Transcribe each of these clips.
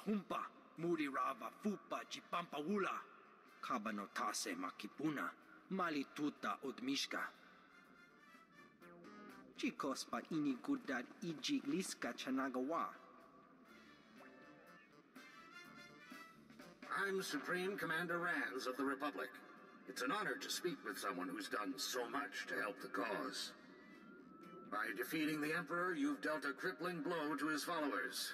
humpa, murirava fupa jipampaula. Kabanotase makipuna, malituta odmishka. Chikospa inigudad iji liska chanagawa. I'm Supreme Commander Rands of the Republic. It's an honor to speak with someone who's done so much to help the cause. By defeating the Emperor, you've dealt a crippling blow to his followers.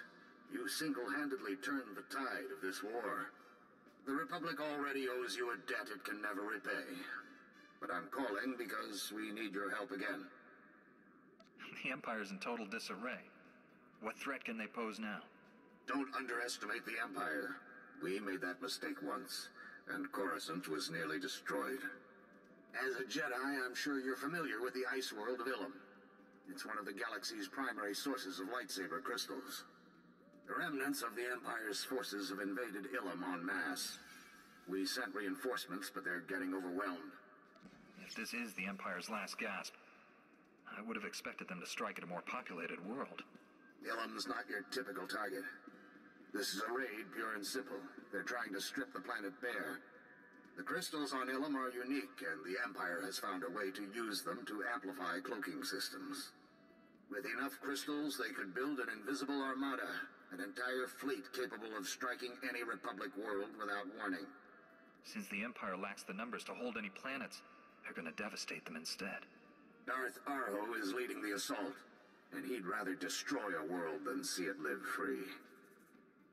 You single-handedly turned the tide of this war. The Republic already owes you a debt it can never repay. But I'm calling because we need your help again. The Empire's in total disarray. What threat can they pose now? Don't underestimate the Empire. We made that mistake once, and Coruscant was nearly destroyed. As a Jedi, I'm sure you're familiar with the ice world of Illum. It's one of the galaxy's primary sources of lightsaber crystals. The remnants of the Empire's forces have invaded Illum en masse. We sent reinforcements, but they're getting overwhelmed. If this is the Empire's last gasp, I would have expected them to strike at a more populated world. Illum's not your typical target. This is a raid, pure and simple. They're trying to strip the planet bare. The crystals on Illum are unique, and the Empire has found a way to use them to amplify cloaking systems. With enough crystals, they could build an invisible armada, an entire fleet capable of striking any Republic world without warning. Since the Empire lacks the numbers to hold any planets, they're gonna devastate them instead. Darth Arho is leading the assault, and he'd rather destroy a world than see it live free.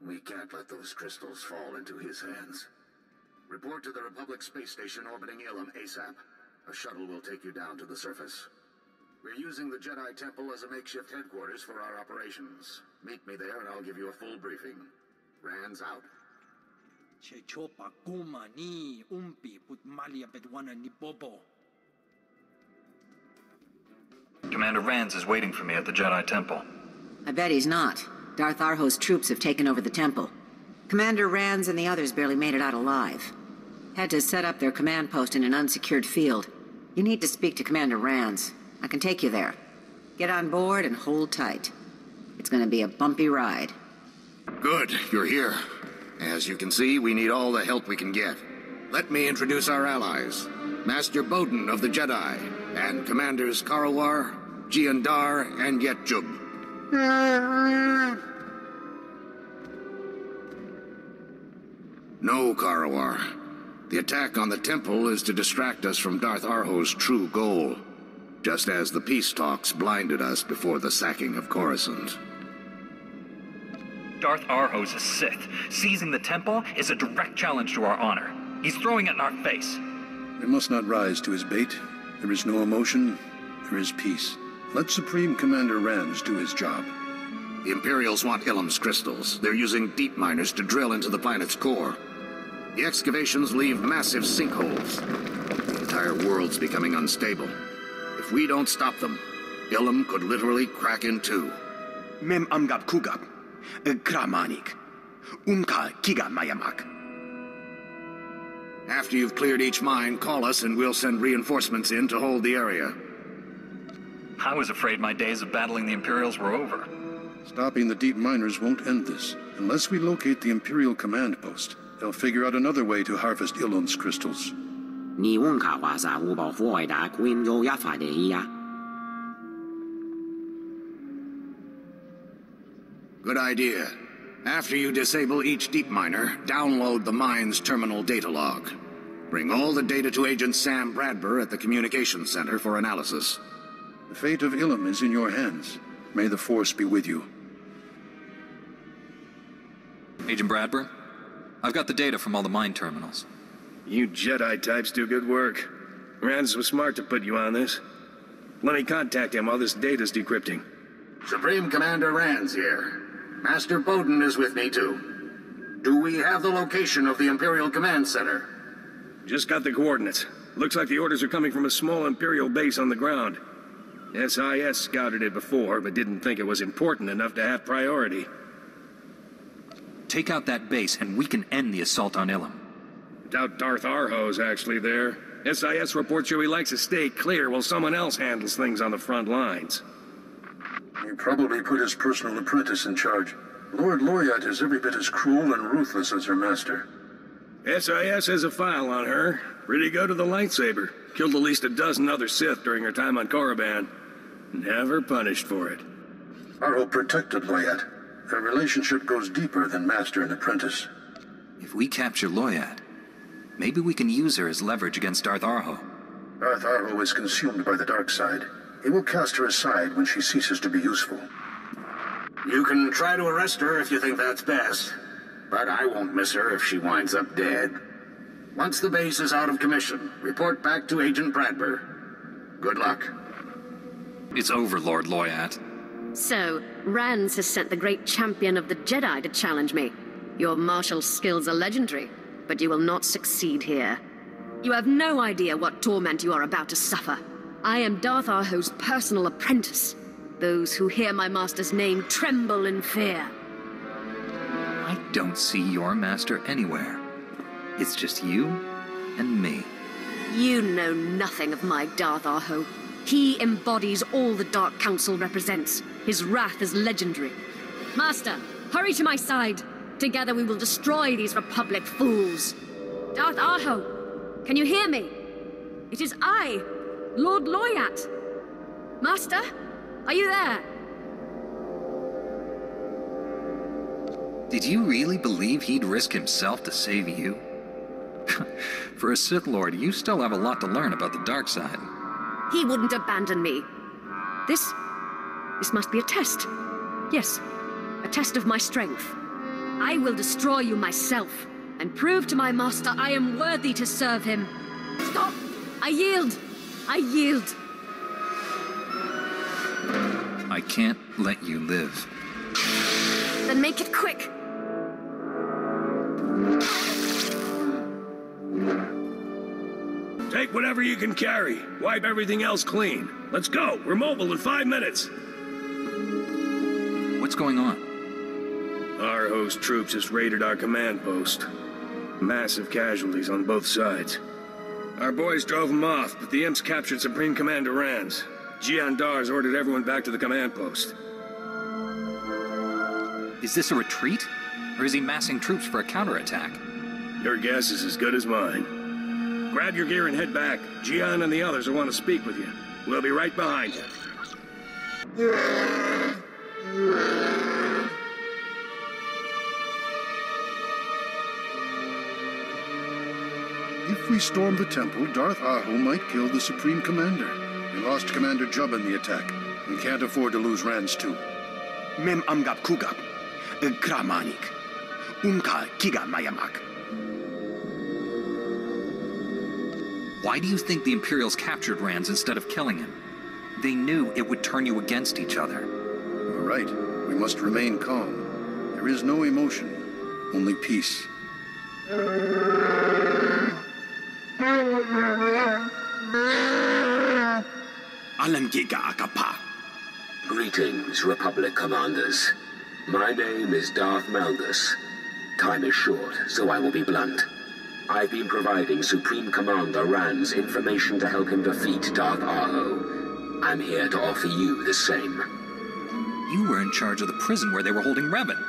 We can't let those crystals fall into his hands. Report to the Republic space station orbiting Illum ASAP. A shuttle will take you down to the surface. We're using the Jedi Temple as a makeshift headquarters for our operations. Meet me there and I'll give you a full briefing. Rands out. Chechopa kuma ni umpi putmalia bedwana ni bobo. Commander Rands is waiting for me at the Jedi Temple. I bet he's not. Darth Arho's troops have taken over the temple. Commander Rands and the others barely made it out alive. Had to set up their command post in an unsecured field. You need to speak to Commander Rands. I can take you there. Get on board and hold tight. It's gonna be a bumpy ride. Good, you're here. As you can see, we need all the help we can get. Let me introduce our allies. Master Bowden of the Jedi, and Commanders Karawar, Giandar, and Yetjub. No, Karawar. The attack on the temple is to distract us from Darth Arho's true goal. Just as the peace talks blinded us before the sacking of Coruscant. Darth Arho's a Sith. Seizing the temple is a direct challenge to our honor. He's throwing it in our face. We must not rise to his bait. There is no emotion, there is peace. Let Supreme Commander Rands do his job. The Imperials want Illum's crystals. They're using deep miners to drill into the planet's core. The excavations leave massive sinkholes. The entire world's becoming unstable. If we don't stop them, Illum could literally crack in two. Mem amgab kugab, kramanik, umka kiga mayamak. After you've cleared each mine, call us and we'll send reinforcements in to hold the area. I was afraid my days of battling the Imperials were over. Stopping the deep miners won't end this. Unless we locate the Imperial command post, they'll figure out another way to harvest Illum's crystals. Good idea. After you disable each deep miner, download the mine's terminal data log. Bring all the data to Agent Sam Bradburn at the Communications Center for analysis. The fate of Illum is in your hands. May the Force be with you. Agent Bradburn, I've got the data from all the mine terminals. You Jedi types do good work. Rands was smart to put you on this. Let me contact him while this data's decrypting. Supreme Commander Rands here. Master Bowden is with me too. Do we have the location of the Imperial Command Center? Just got the coordinates. Looks like the orders are coming from a small Imperial base on the ground. SIS scouted it before, but didn't think it was important enough to have priority. Take out that base, and we can end the assault on Illum. Doubt Darth Arho's actually there. SIS reports show he likes to stay clear while someone else handles things on the front lines. He probably put his personal apprentice in charge. Lord Loyat is every bit as cruel and ruthless as her master. SIS has a file on her. Pretty good with the lightsaber. Killed at least a dozen other Sith during her time on Korriban. Never punished for it. Arho protected Loyat. Their relationship goes deeper than master and apprentice. If we capture Loyat, maybe we can use her as leverage against Darth Arho. Darth Arho is consumed by the dark side. He will cast her aside when she ceases to be useful. You can try to arrest her if you think that's best, but I won't miss her if she winds up dead. Once the base is out of commission, report back to Agent Bradber. Good luck. It's over, Lord Loyat. So, Rans has sent the great champion of the Jedi to challenge me. Your martial skills are legendary, but you will not succeed here. You have no idea what torment you are about to suffer. I am Darth Arho's personal apprentice. Those who hear my master's name tremble in fear. I don't see your master anywhere. It's just you and me. You know nothing of my Darth Arho. He embodies all the Dark Council represents. His wrath is legendary. Master, hurry to my side. Together we will destroy these Republic fools. Darth Arho, can you hear me? It is I, Lord Loyat. Master, are you there? Did you really believe he'd risk himself to save you? For a Sith Lord, you still have a lot to learn about the dark side. He wouldn't abandon me. This must be a test. Yes, a test of my strength. I will destroy you myself, and prove to my master I am worthy to serve him. Stop! I yield! I yield! I can't let you live. Then make it quick! Take whatever you can carry. Wipe everything else clean. Let's go. We're mobile in 5 minutes. What's going on? Arho's troops just raided our command post. Massive casualties on both sides. Our boys drove them off, but the imps captured Supreme Commander Rans. Jian Dar's ordered everyone back to the command post. Is this a retreat? Or is he massing troops for a counterattack? Your guess is as good as mine. Grab your gear and head back. Jian and the others will want to speak with you. We'll be right behind you. If we storm the temple, Darth Arho might kill the Supreme Commander. We lost Commander Jubba in the attack. We can't afford to lose Rans too. Mem amgap kugap. Kramanik. Unka kiga mayamak. Why do you think the Imperials captured Rans instead of killing him? They knew it would turn you against each other. You're right. We must remain calm. There is no emotion, only peace. Alam giga akapa. Greetings, Republic commanders. My name is Darth Malgus. Time is short, so I will be blunt. I've been providing Supreme Commander Rans information to help him defeat Darth Arho. I'm here to offer you the same. You were in charge of the prison where they were holding Revan.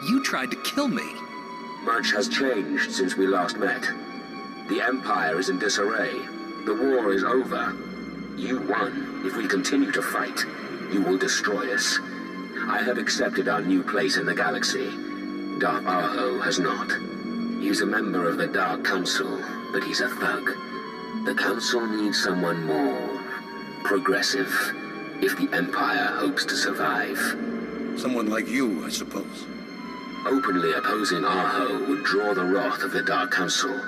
You tried to kill me. Much has changed since we last met. The Empire is in disarray. The war is over. You won. If we continue to fight, you will destroy us. I have accepted our new place in the galaxy. Darth Arho has not. He's a member of the Dark Council, but he's a thug. The Council needs someone more progressive, if the Empire hopes to survive. Someone like you, I suppose. Openly opposing Arho would draw the wrath of the Dark Council.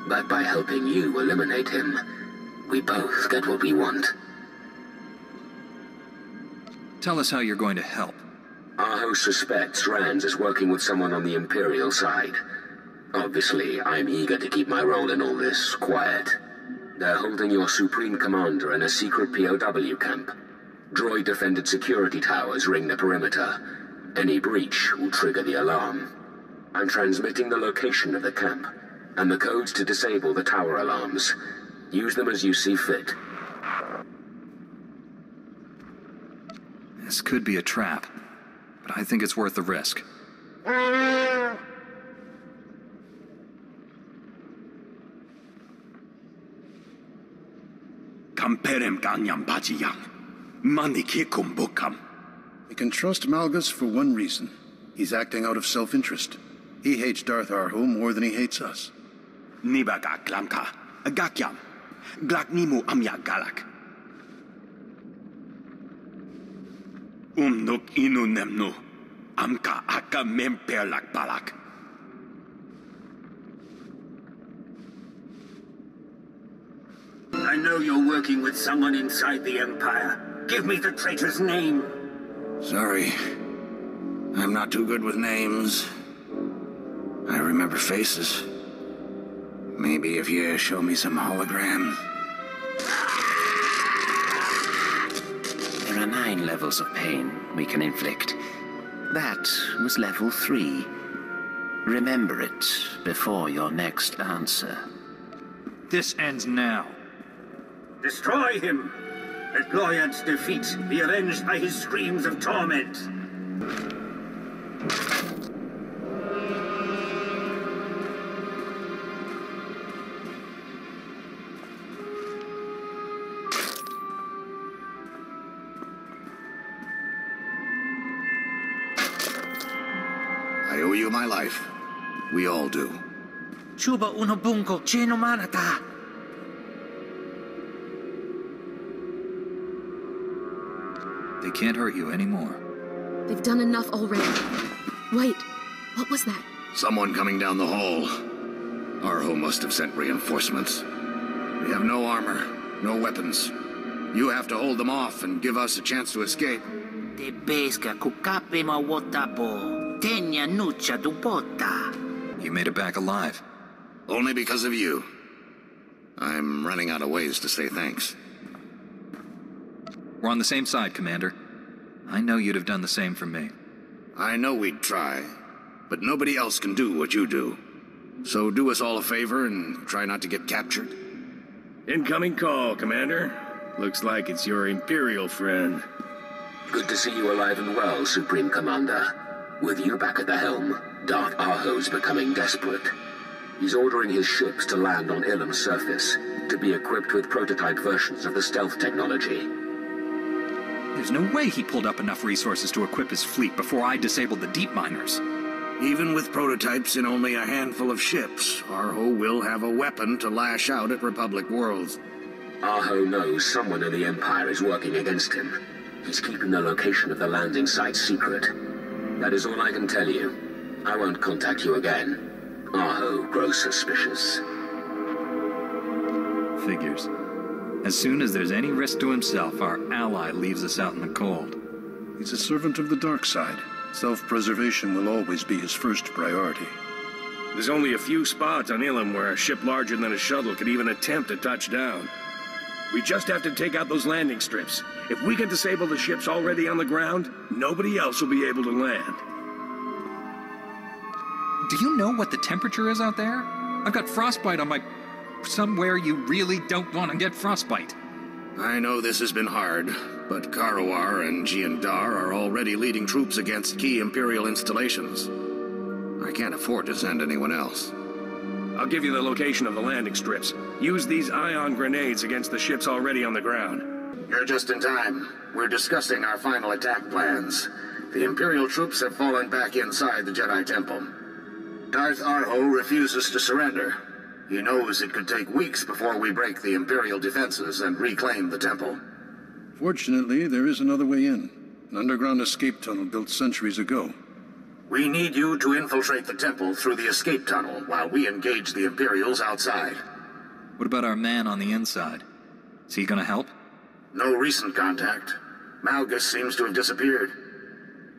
But by helping you eliminate him, we both get what we want. Tell us how you're going to help. Arho suspects Rans is working with someone on the Imperial side. Obviously, I'm eager to keep my role in all this quiet. They're holding your Supreme Commander in a secret POW camp. Droid-defended security towers ring the perimeter. Any breach will trigger the alarm. I'm transmitting the location of the camp, and the codes to disable the tower alarms. Use them as you see fit. This could be a trap, but but I think it's worth the risk. Kamperem kanyam bajiyang. Manikikum bukam. We can trust Malgus for one reason. He's acting out of self-interest. He hates Darth Arho more than he hates us. Nibaga glamka. Gakyam. Glaknimu amya galak. Nuk inu nemnu. Amka aka memperlak balak. I know you're working with someone inside the Empire. Give me the traitor's name. Sorry. I'm not too good with names. I remember faces. Maybe if you show me some hologram. There are 9 levels of pain we can inflict. That was level 3. Remember it before your next answer. This ends now. Destroy him! Let Gloyant's defeat be avenged by his screams of torment! I owe you my life. We all do. Chuba unobunko cheno manata. They can't hurt you anymore. They've done enough already. Wait, what was that? Someone coming down the hall. Arho must have sent reinforcements. We have no armor, no weapons. You have to hold them off and give us a chance to escape. Te pesca kukape ma wotapo. Tenya nucha dupota. You made it back alive. Only because of you. I'm running out of ways to say thanks. We're on the same side, Commander. I know you'd have done the same for me. I know we'd try, but nobody else can do what you do. So do us all a favor and try not to get captured. Incoming call, Commander. Looks like it's your Imperial friend. Good to see you alive and well, Supreme Commander. With you back at the helm, Darth Arho's becoming desperate. He's ordering his ships to land on Illum's surface, to be equipped with prototype versions of the stealth technology. There's no way he pulled up enough resources to equip his fleet before I disabled the deep miners. Even with prototypes in only a handful of ships, Arho will have a weapon to lash out at Republic worlds. Arho knows someone in the Empire is working against him. He's keeping the location of the landing site secret. That is all I can tell you. I won't contact you again. Arho grows suspicious. Figures. As soon as there's any risk to himself, our ally leaves us out in the cold. He's a servant of the dark side. Self-preservation will always be his first priority. There's only a few spots on Illum where a ship larger than a shuttle could even attempt to touch down. We just have to take out those landing strips. If we can disable the ships already on the ground, nobody else will be able to land. Do you know what the temperature is out there? I've got frostbite on my... Somewhere you really don't want to get frostbite. I know this has been hard, but Karowar and Jiandar are already leading troops against key Imperial installations. I can't afford to send anyone else. I'll give you the location of the landing strips. Use these ion grenades against the ships already on the ground. You're just in time. We're discussing our final attack plans. The Imperial troops have fallen back inside the Jedi Temple. Darth Arho refuses to surrender. He knows it could take weeks before we break the Imperial defenses and reclaim the temple. Fortunately, there is another way in. An underground escape tunnel built centuries ago. We need you to infiltrate the temple through the escape tunnel while we engage the Imperials outside. What about our man on the inside? Is he gonna help? No recent contact. Malgus seems to have disappeared.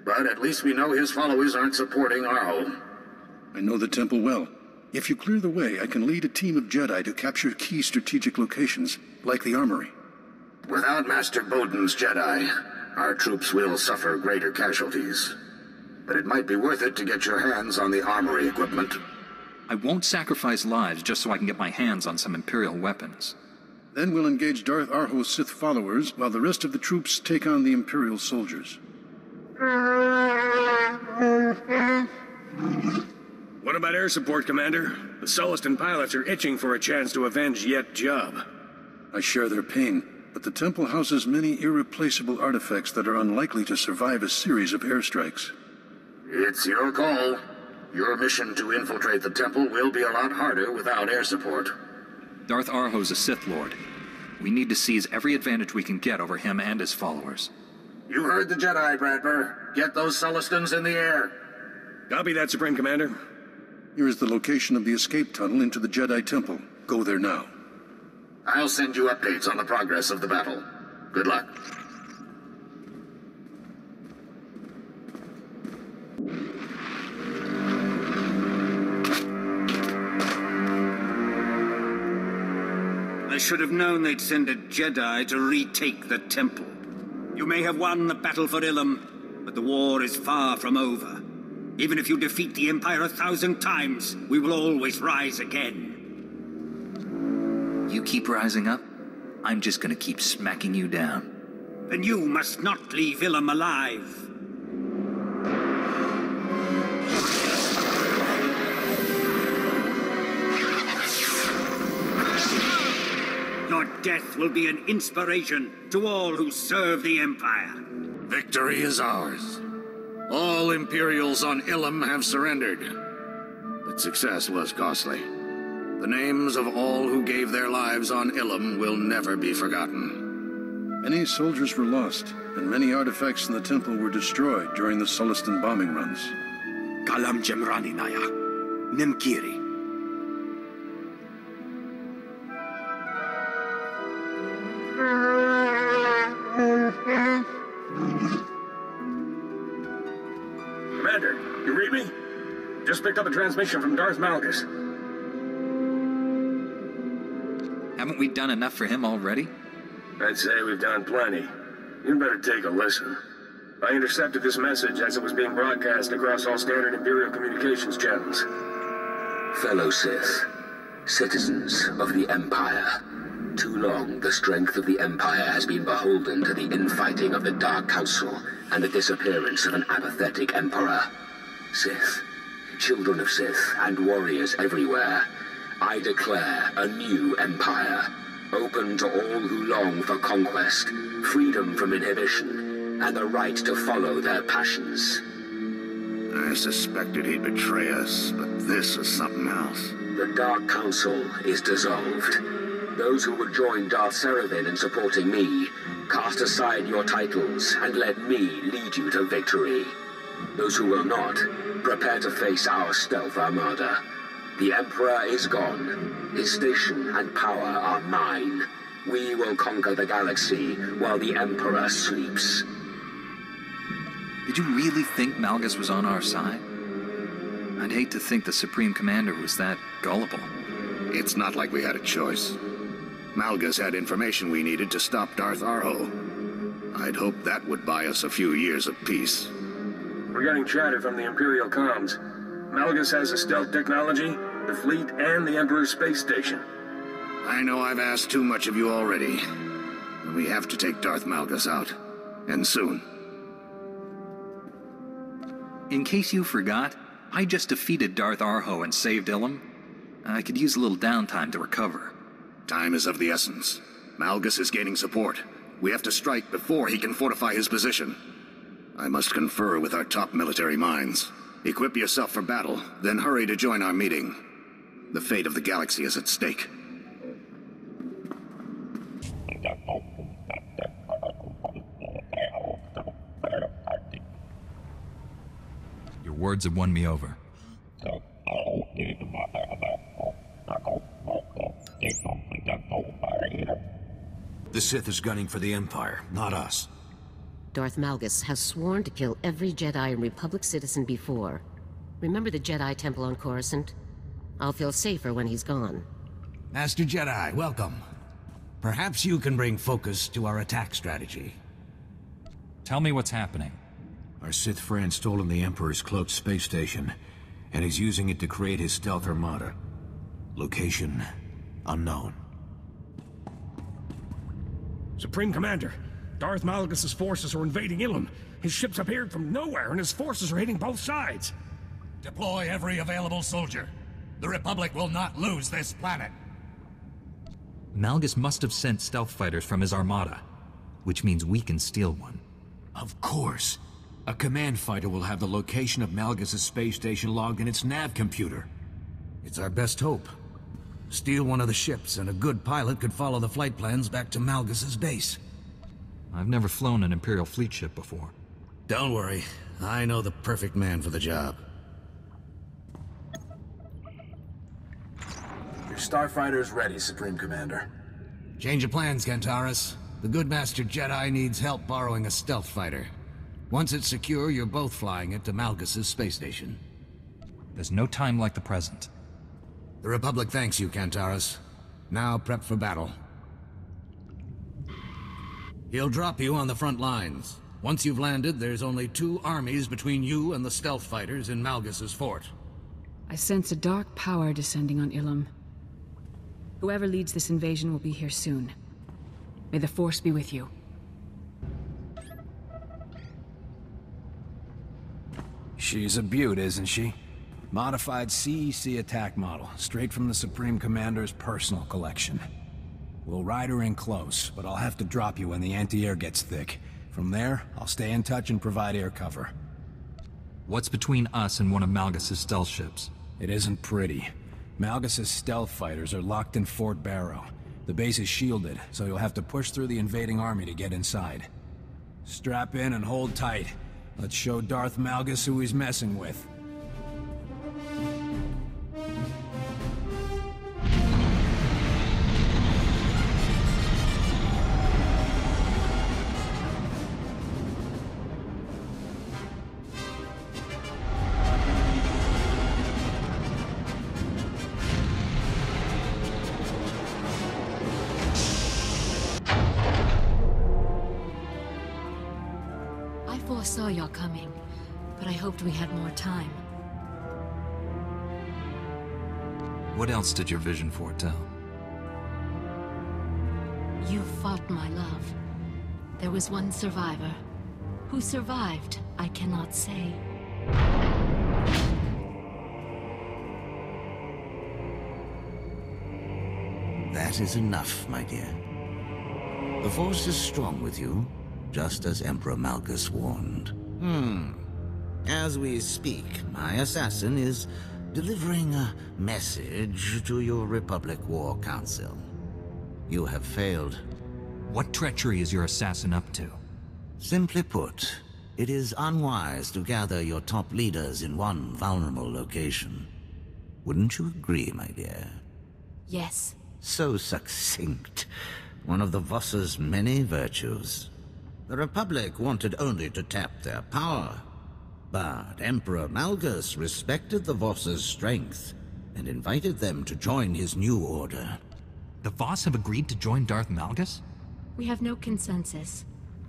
But at least we know his followers aren't supporting Arho. I know the temple well. If you clear the way, I can lead a team of Jedi to capture key strategic locations, like the armory. Without Master Boden's Jedi, our troops will suffer greater casualties. But it might be worth it to get your hands on the armory equipment. I won't sacrifice lives just so I can get my hands on some Imperial weapons. Then we'll engage Darth Arho's Sith followers, while the rest of the troops take on the Imperial soldiers. What about air support, Commander? The Sullustan pilots are itching for a chance to avenge Yet Job. I share their pain, but the temple houses many irreplaceable artifacts that are unlikely to survive a series of airstrikes. It's your call. Your mission to infiltrate the temple will be a lot harder without air support. Darth Arho's a Sith Lord. We need to seize every advantage we can get over him and his followers. You heard the Jedi, Bradber. Get those Sullustans in the air. Copy that, Supreme Commander. Here is the location of the escape tunnel into the Jedi Temple. Go there now. I'll send you updates on the progress of the battle. Good luck. I should have known they'd send a Jedi to retake the temple. You may have won the battle for Illum, but the war is far from over. Even if you defeat the Empire 1,000 times, we will always rise again. You keep rising up, I'm just gonna keep smacking you down. Then you must not leave Illum alive. Your death will be an inspiration to all who serve the Empire. Victory is ours. All Imperials on Illum have surrendered. But success was costly. The names of all who gave their lives on Illum will never be forgotten. Many soldiers were lost, and many artifacts in the temple were destroyed during the Sullustan bombing runs. Kalam Jemrani Naya. Nemkiri. Commander, you read me? Just picked up a transmission from Darth Malgus. Haven't we done enough for him already? I'd say we've done plenty. You'd better take a listen. I intercepted this message as it was being broadcast across all standard Imperial communications channels. Fellow Sith, citizens of the Empire. Too long, the strength of the Empire has been beholden to the infighting of the Dark Council and the disappearance of an apathetic Emperor. Sith, children of Sith, and warriors everywhere, I declare a new Empire, open to all who long for conquest, freedom from inhibition, and the right to follow their passions. I suspected he'd betray us, but this is something else. The Dark Council is dissolved. Those who will join Darth Seraphim in supporting me, cast aside your titles and let me lead you to victory. Those who will not, prepare to face our stealth armada. The Emperor is gone. His station and power are mine. We will conquer the galaxy while the Emperor sleeps. Did you really think Malgus was on our side? I'd hate to think the Supreme Commander was that gullible. It's not like we had a choice. Malgus had information we needed to stop Darth Arho. I'd hoped that would buy us a few years of peace. We're getting chatter from the Imperial comms. Malgus has the stealth technology, the fleet, and the Emperor's space station. I know I've asked too much of you already. We have to take Darth Malgus out. And soon. In case you forgot, I just defeated Darth Arho and saved Illum. I could use a little downtime to recover. Time is of the essence. Malgus is gaining support. We have to strike before he can fortify his position. I must confer with our top military minds. Equip yourself for battle, then hurry to join our meeting. The fate of the galaxy is at stake. Your words have won me over. The Sith is gunning for the Empire, not us. Darth Malgus has sworn to kill every Jedi and Republic citizen before. Remember the Jedi Temple on Coruscant? I'll feel safer when he's gone. Master Jedi, welcome. Perhaps you can bring focus to our attack strategy. Tell me what's happening. Our Sith friend stolen the Emperor's cloaked space station, and is using it to create his stealth armada. Location unknown. Supreme Commander, Darth Malgus' forces are invading Illum. His ships appeared from nowhere, and his forces are hitting both sides. Deploy every available soldier. The Republic will not lose this planet. Malgus must have sent stealth fighters from his armada, which means we can steal one. Of course. A command fighter will have the location of Malgus' space station logged in its nav computer. It's our best hope. Steal one of the ships, and a good pilot could follow the flight plans back to Malgus' base. I've never flown an Imperial fleet ship before. Don't worry. I know the perfect man for the job. Your starfighter's ready, Supreme Commander. Change of plans, Kantaris. The good Master Jedi needs help borrowing a stealth fighter. Once it's secure, you're both flying it to Malgus' space station. There's no time like the present. The Republic thanks you, Kantaris. Now prep for battle. He'll drop you on the front lines. Once you've landed, there's only 2 armies between you and the stealth fighters in Malgus' fort. I sense a dark power descending on Illum. Whoever leads this invasion will be here soon. May the Force be with you. She's a beaut, isn't she? Modified CEC attack model, straight from the Supreme Commander's personal collection. We'll ride her in close, but I'll have to drop you when the anti-air gets thick. From there, I'll stay in touch and provide air cover. What's between us and one of Malgus' stealth ships? It isn't pretty. Malgus' stealth fighters are locked in Fort Barrow. The base is shielded, so you'll have to push through the invading army to get inside. Strap in and hold tight. Let's show Darth Malgus who he's messing with. I foresaw your coming, but I hoped we had more time. What else did your vision foretell? You fought, my love. There was one survivor. Who survived, I cannot say. That is enough, my dear. The Force is strong with you, just as Emperor Malgus warned. As we speak, my assassin is delivering a message to your Republic War Council. You have failed. What treachery is your assassin up to? Simply put, it is unwise to gather your top leaders in one vulnerable location. Wouldn't you agree, my dear? Yes. So succinct. One of the Voss's many virtues. The Republic wanted only to tap their power. But Emperor Malgus respected the Voss's strength and invited them to join his new order. The Voss have agreed to join Darth Malgus? We have no consensus.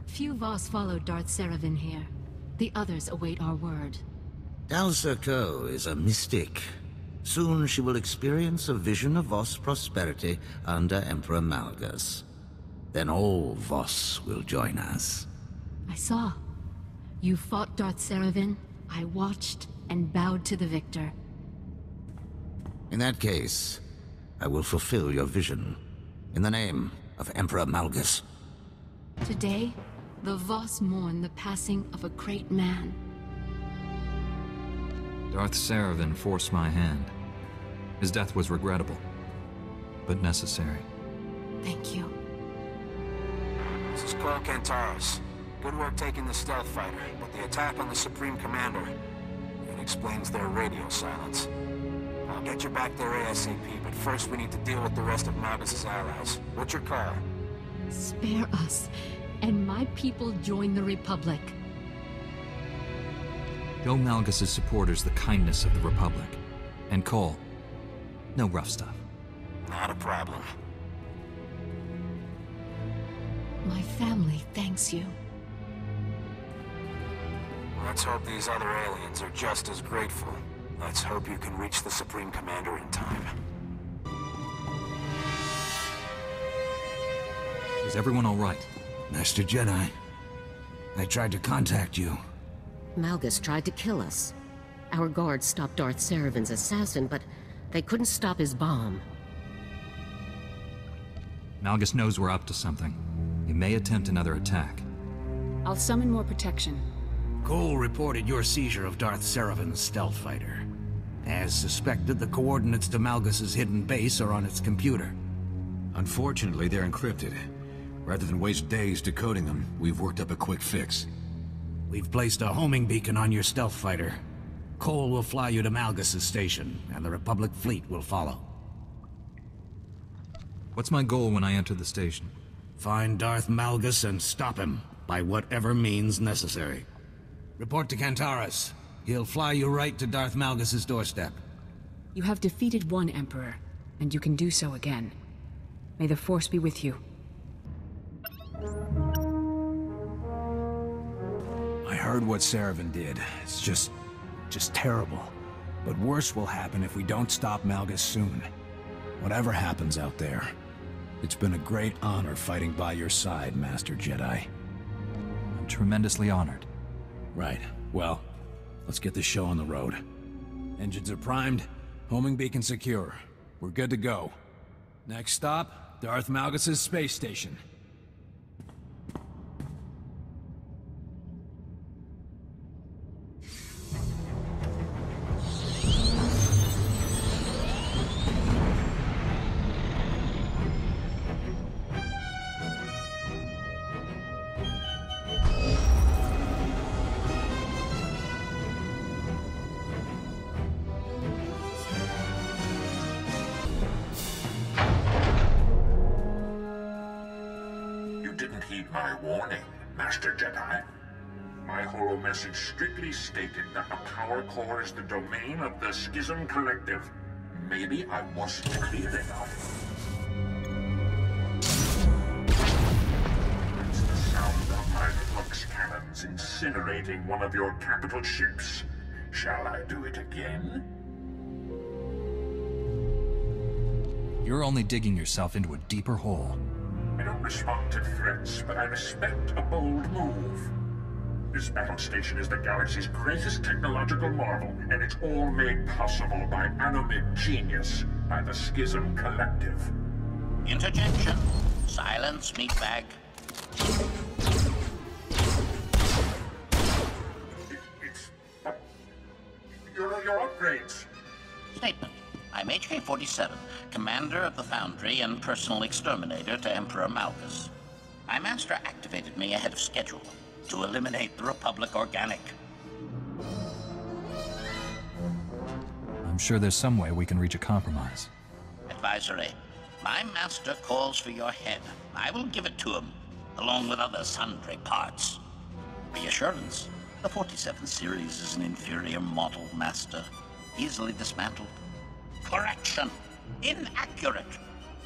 Few Voss followed Darth Seravan here. The others await our word. Dalsa Ko is a mystic. Soon she will experience a vision of Voss prosperity under Emperor Malgus. Then all Voss will join us. I saw. You fought Darth Seravan, I watched, and bowed to the victor. In that case, I will fulfill your vision. In the name of Emperor Malgus. Today, the Voss mourn the passing of a great man. Darth Seravan forced my hand. His death was regrettable, but necessary. Thank you. This is Cole Kantaris. Good work taking the stealth fighter, but the attack on the Supreme Commander, it explains their radio silence. I'll get you back there ASAP, but first we need to deal with the rest of Malgus' allies. What's your call? Spare us, and my people join the Republic. Show Malgus' supporters the kindness of the Republic. And Cole, no rough stuff. Not a problem. My family thanks you. Let's hope these other aliens are just as grateful. Let's hope you can reach the Supreme Commander in time. Is everyone all right? Master Jedi, I tried to contact you. Malgus tried to kill us. Our guards stopped Darth Saravan's assassin, but they couldn't stop his bomb. Malgus knows we're up to something. He may attempt another attack. I'll summon more protection. Cole reported your seizure of Darth Saravan's stealth fighter. As suspected, the coordinates to Malgus's hidden base are on its computer. Unfortunately, they're encrypted. Rather than waste days decoding them, we've worked up a quick fix. We've placed a homing beacon on your stealth fighter. Cole will fly you to Malgus's station, and the Republic fleet will follow. What's my goal when I enter the station? Find Darth Malgus and stop him, by whatever means necessary. Report to Kantaras. He'll fly you right to Darth Malgus's doorstep. You have defeated one Emperor, and you can do so again. May the Force be with you. I heard what Saravan did. It's just terrible. But worse will happen if we don't stop Malgus soon. Whatever happens out there, it's been a great honor fighting by your side, Master Jedi. I'm tremendously honored. Right. Well, let's get this show on the road. Engines are primed, homing beacon secure. We're good to go. Next stop, Darth Malgus's space station. My warning, Master Jedi. My holo message strictly stated that the power core is the domain of the Schism Collective. Maybe I wasn't clear enough. It's the sound of my flux cannons incinerating one of your capital ships. Shall I do it again? You're only digging yourself into a deeper hole. I don't respond to threats, but I respect a bold move. This battle station is the galaxy's greatest technological marvel, and it's all made possible by animate genius, by the Schism Collective. Interjection. Silence, meatbag. Your upgrades. Statement. I'm HK-47, commander of the Foundry and personal exterminator to Emperor Malgus. My master activated me ahead of schedule to eliminate the Republic Organic. I'm sure there's some way we can reach a compromise. Advisory. My master calls for your head. I will give it to him, along with other sundry parts. Reassurance. The 47 series is an inferior model, master. Easily dismantled. Correction. Inaccurate.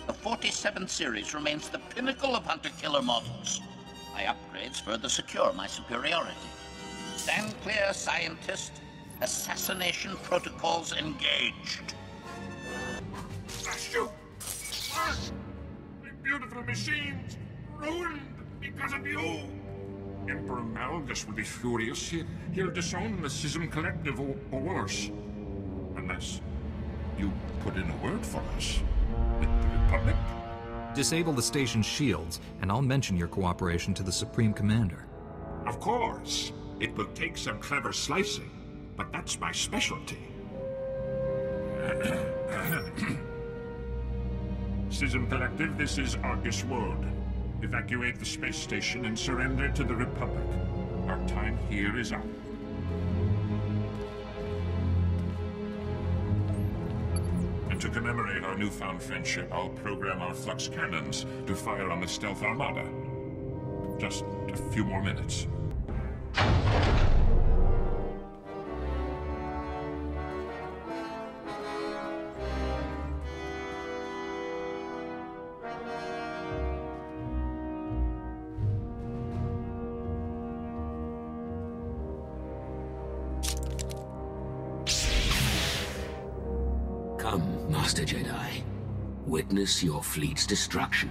The 47 series remains the pinnacle of hunter-killer models. My upgrades further secure my superiority. Stand clear, scientist. Assassination protocols engaged. Shoot! Ah! My beautiful machines ruined because of you! Emperor Malgus will be furious. He'll disown the Schism Collective or worse. Unless you put in a word for us. The Republic? Disable the station's shields, and I'll mention your cooperation to the Supreme Commander. Of course. It will take some clever slicing, but that's my specialty. Schism Collective, this is Argus World. Evacuate the space station and surrender to the Republic. Our time here is up. And to commemorate our newfound friendship, I'll program our flux cannons to fire on the stealth armada. Just a few more minutes. Come, Master Jedi. Witness your fleet's destruction.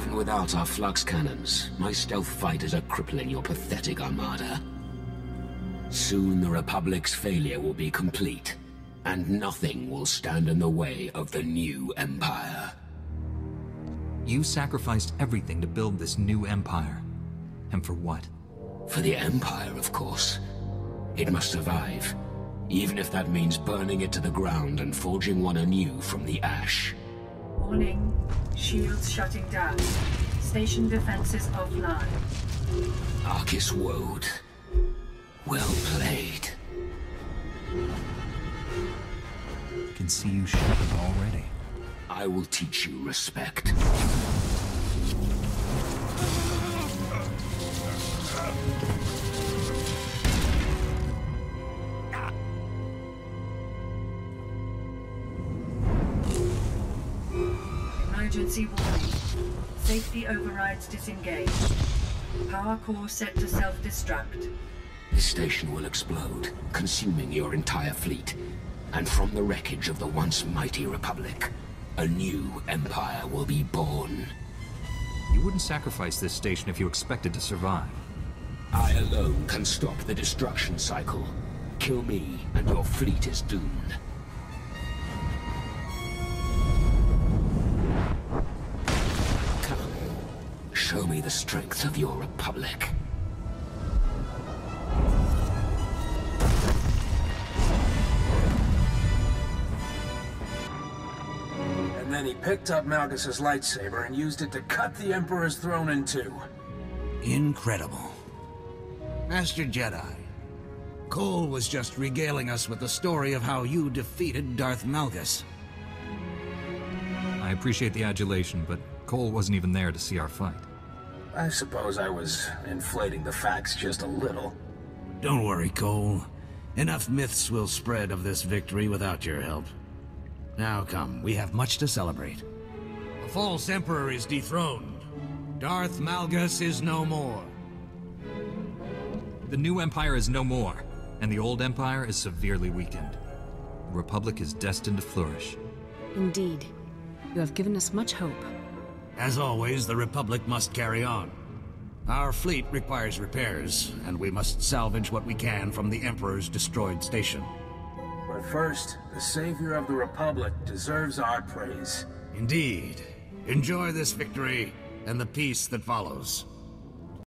Even without our flux cannons, my stealth fighters are crippling your pathetic armada. Soon the Republic's failure will be complete, and nothing will stand in the way of the new Empire. You sacrificed everything to build this new Empire. And for what? For the Empire, of course. It must survive, even if that means burning it to the ground and forging one anew from the ash. Warning. Shields shutting down. Station defenses offline. Arcus Woad. Well played. Can see you shipping already. I will teach you respect. Emergency warning. Safety overrides disengaged. Power core set to self-destruct. This station will explode, consuming your entire fleet. And from the wreckage of the once mighty Republic, a new Empire will be born. You wouldn't sacrifice this station if you expected to survive. I alone can stop the destruction cycle. Kill me, and your fleet is doomed. Come, show me the strength of your Republic. And then he picked up Malgus's lightsaber and used it to cut the Emperor's throne in two. Incredible. Master Jedi, Cole was just regaling us with the story of how you defeated Darth Malgus. I appreciate the adulation, but Cole wasn't even there to see our fight. I suppose I was inflating the facts just a little. Don't worry, Cole. Enough myths will spread of this victory without your help. Now come, we have much to celebrate. The false Emperor is dethroned. Darth Malgus is no more. The new Empire is no more, and the old Empire is severely weakened. The Republic is destined to flourish. Indeed. You have given us much hope. As always, the Republic must carry on. Our fleet requires repairs, and we must salvage what we can from the Emperor's destroyed station. But first, the savior of the Republic deserves our praise. Indeed. Enjoy this victory, and the peace that follows.